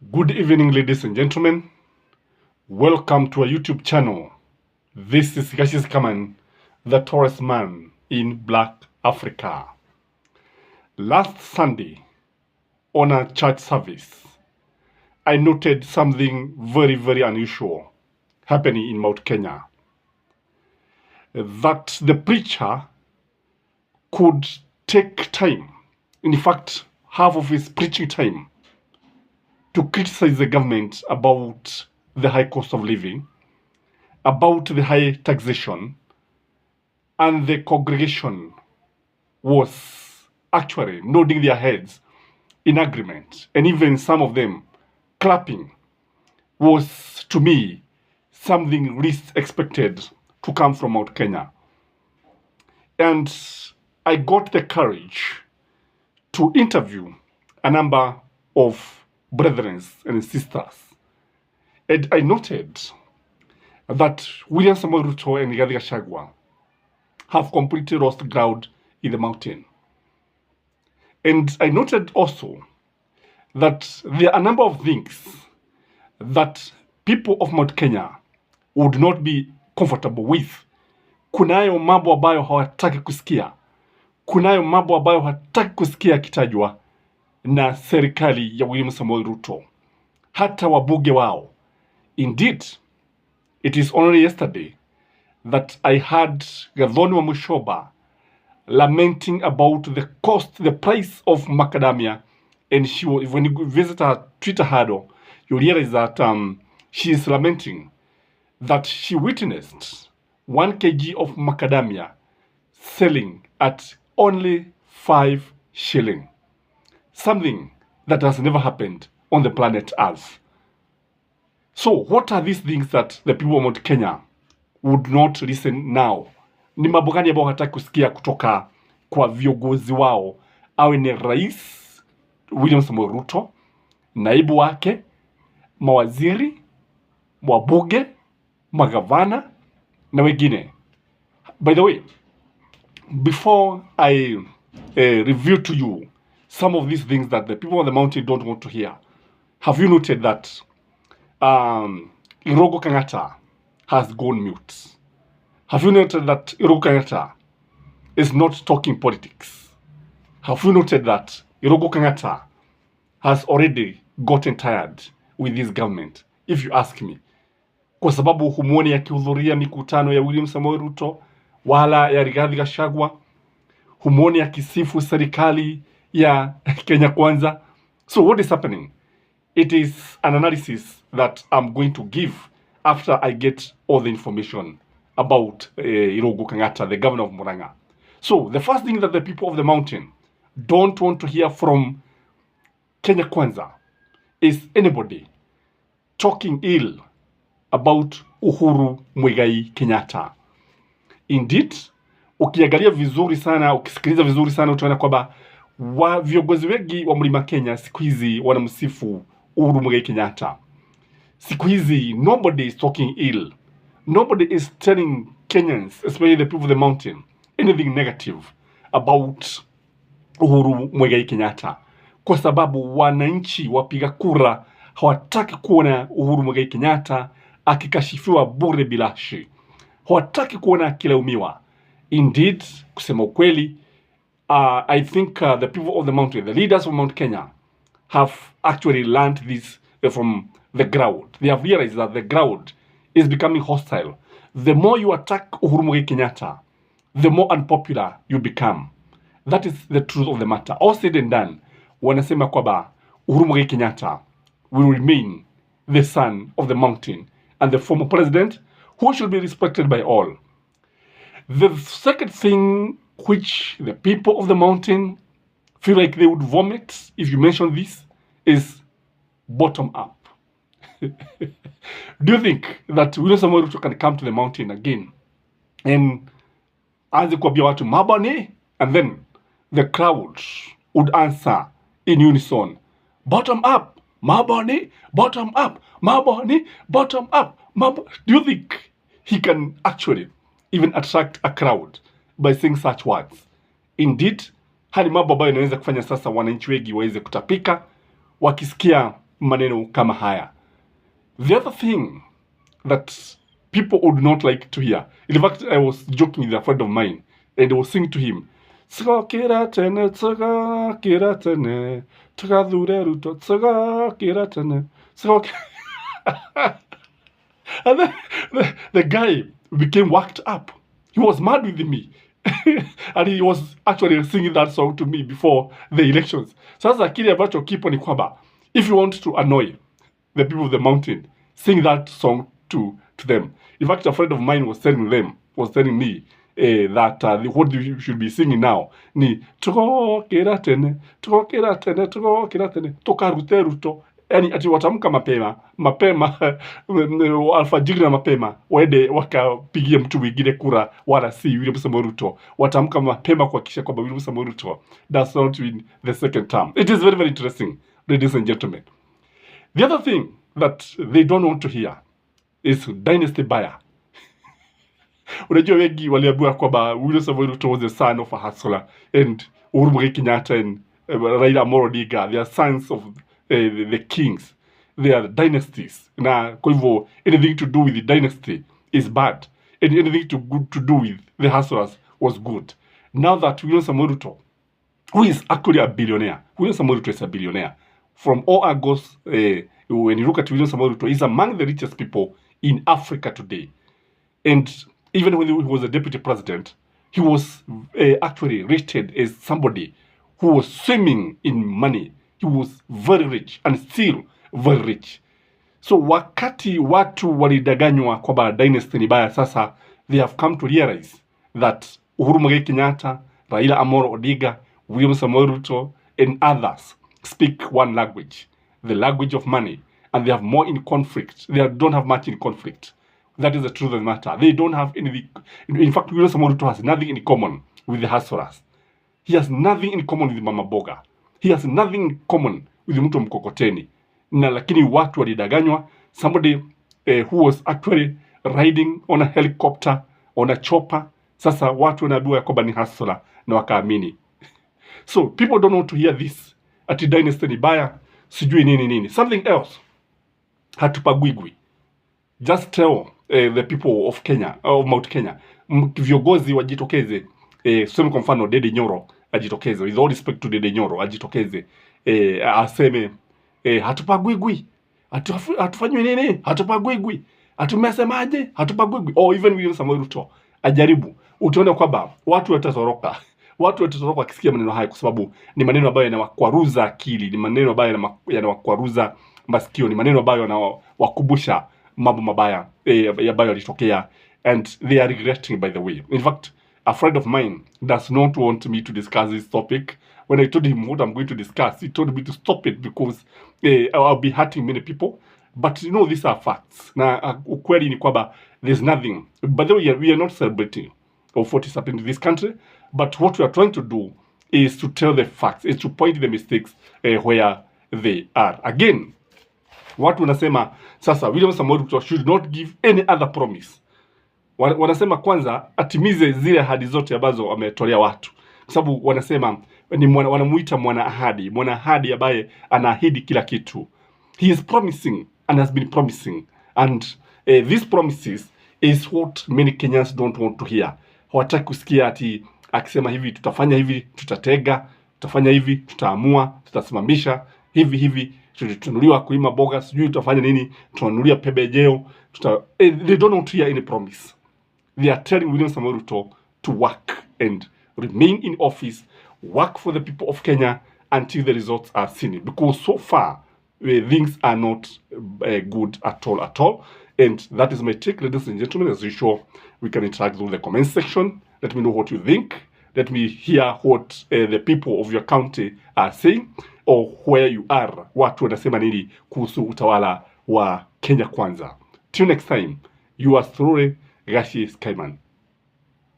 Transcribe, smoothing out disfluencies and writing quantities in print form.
Good evening, ladies and gentlemen. Welcome to our YouTube channel. This is Skyman, the tallest man in Black Africa. Last Sunday, on a church service, I noted something very unusual happening in Mount Kenya. That the preacher could take time, in fact, half of his preaching time, to criticize the government about the high cost of living, about the high taxation, and the congregation was actually nodding their heads in agreement, and even some of them clapping, was to me something least expected to come from Mount Kenya. And I got the courage to interview a number of brethren and sisters. And I noted that William Samuel Ruto and Gachie have completely lost ground in the mountain. And I noted also that there are a number of things that people of Mount Kenya would not be comfortable with. Kunayo mambo ambayo hawataki kusikia. Kunayo mambo ambayo hawataki kusikia kitajwa na serikali ya William Samuel Ruto, hata wabunge wao. Indeed, it is only yesterday that I heard Gathoni wa Mushoba lamenting about the price of macadamia, and when you visit her Twitter handle, you realize that she is lamenting that she witnessed 1 kg of macadamia selling at only 5 shillings. Something that has never happened on the planet Earth. So what are these things that the people of Mount Kenya would not listen now? Ni mambo gani ambayo hataki kusikia kutoka kwa viongozi wao, awe ni Rais William Samuel Ruto, naibu wake, mawaziri, wabunge, magavana na wengine. By the way, before I review to you some of these things that the people on the mountain don't want to hear, have you noted that Irungu Kang'ata has gone mute? Have you noted that Irungu Kang'ata is not talking politics? Have you noted that Irungu Kang'ata has already gotten tired with this government, if you ask me? Kwa sababu humuoni akihudhuria mikutano ya William Samuel Ruto wala ya Rigathi Gachagua, humuoni akisifu serikali ya Kenya Kwanza. So what is happening? It is an analysis that I'm going to give after I get all the information about Irungu Kang'ata, the governor of Murang'a. So the first thing that the people of the mountain don't want to hear from Kenya Kwanza is anybody talking ill about Uhuru Muigai Kenyatta. Indeed, ukiangalia vizuri sana, ukisikiliza vizuri sana, utaona kwamba viongozi wengi wa Mlima Kenya siku hizi wanamsifu Uhuru Muigai Kenyatta. Siku hizi nobody is talking ill. Nobody is telling Kenyans, especially the people of the mountain, anything negative about Uhuru Muigai Kenyatta. Kwa sababu wananchi wapiga kura hawataki kuona Uhuru Muigai Kenyatta akikashifiwa bure bilashi. Hawataki kuona akilaumiwa. Indeed, kusema ukweli, I think the people of the mountain, the leaders of Mount Kenya, have actually learned this from the ground. They have realized that the ground is becoming hostile. The more you attack Uhuru Muigai Kenyatta, the more unpopular you become. That is the truth of the matter. All said and done, wanasema kwamba Uhuru Muigai Kenyatta will remain the son of the mountain and the former president who should be respected by all. The second thing which the people of the mountain feel like they would vomit if you mention this is bottom up. Do you think that William Samuel Ruto can come to the mountain again and aanze kuambia watu mabani, and then the crowd would answer in unison, bottom up, mabani, bottom up, mabani, bottom up, mabani? Do you think he can actually even attract a crowd by saying such words? Indeed, hali mambo ambayo inaweza kufanya sasa wananchi wengi waweze kutapika wakisikia maneno kama haya. The other thing that people would not like to hear, in fact, I was joking with a friend of mine, and I was singing to him, "Tsagakira tene, tsagakira tene, tsagadure Ruto, tsagakira tene, and then the guy became worked up. He was mad with me. And he was actually singing that song to me before the elections. Sasa kile ambacho kipo ni kwamba, if you want to annoy the people of the mountain, sing that song to them. In fact, a friend of mine was telling me that what you should be singing now ni tukokera tene, tukokera tene, tukokera tene, tukarute Ruto. Yani ati watamka mapema alfajiri na mapema waende wakapigia mtu mwingine kura, wala si William Samoei Ruto. Watamka mapema kuhakikisha kwamba William Samoei Ruto does not win the second term. It is very, very interesting, ladies and gentlemen. The other thing that they don't want to hear is dynasty buyer. Unajua wengi waliambiwa kwamba William Samoei Ruto was the son of a hustler, and Uhuru Muigai Kenyatta and Raila Amolo Odinga, they are sons of the kings. They are dynasties. Na kwa hivyo anything to do with the dynasty is bad, and anything to do with the hustlers was good. Now that William Samoei Ruto, who is actually a billionaire, William Samoei Ruto is a billionaire. From all angles, when you look at William Samoei Ruto, he's among the richest people in Africa today. And even when he was a deputy president, he was actually rated as somebody who was swimming in money. He was very rich and still very rich. So wakati watu walidanganywa kwamba dynasty ni baya, sasa they have come to realize that Uhuru Muigai Kenyatta, Raila Amolo Odinga, William Samoei Ruto, and others speak one language, the language of money, and they have more in conflict. They don't have much in conflict. That is the truth of the matter. They don't have anything. In fact, William Samoei Ruto has nothing in common with the hustlers. He has nothing in common with Mama Boga. He has nothing in common with mtu mkokoteni. Na lakini watu walidanganywa. Somebody who was actually riding on a helicopter, on a chopper. Sasa watu wanaambiwa kwamba ni hustler na wakaamini. So people don't want to hear this. Ati dynasty ni baya, sijui nini. Something else. Hatupagwigwi. Just tell the people of Kenya, of Mount Kenya, viongozi wajitokeze. Sema kwa mfano Dede Nyoro ajitokeze, with all respect to Dede Nyoro ajitokeze, aseme hatupagwigwi, hatufanywe nini, hatupagwigwi, atumesemaje, hatupagwigwi. Or even William Samoei Ruto ajaribu, utaona kwamba watu watatoroka. Watu watatoroka wakisikia maneno haya, kwa sababu ni maneno ambayo yanawakwaruza akili, ni maneno ambayo yanawakwaruza masikio, ni maneno ambayo yanawakumbusha mambo mabaya ambayo yalitokea, and they are regretting, by the way. In fact, a friend of mine does not want me to discuss this topic. When I told him what I'm going to discuss, he told me to stop it because I'll be hurting many people. But you know, these are facts. Na ukweli ni kwamba there's nothing. By the way, we are not celebrating of what is happening in this country, but what we are trying to do is to tell the facts, is to point the mistakes where they are. Again, watu wanasema sasa William Samoei Ruto should not give any other promise. Wanasema kwanza atimize zile ahadi zote ambazo wametolea watu, kwa sababu wanasema ni wanamuita mwana ahadi ambaye anaahidi kila kitu. He is promising and has been promising, and these promises is what many Kenyans don't want to hear. Hawataki kusikia ati akisema hivi tutafanya hivi, tutatega, tutafanya hivi, tutaamua, tutasimamisha hivi, tutanunuliwa kulima boga, sijui tutafanya nini, tutanunulia pembejeo, they don't want to hear any promise. They are telling William Samoei Ruto to work and remain in office, work for the people of Kenya until the results are seen. Because so far, things are not good at all. And that is my take, ladies and gentlemen. As usual, we can interact with the comment section. Let me know what you think. Let me hear what the people of your county are saying, or where you are. Watu wanasema nini kuhusu utawala wa Kenya Kwanza. Till next time, you are truly Gachie Skyman.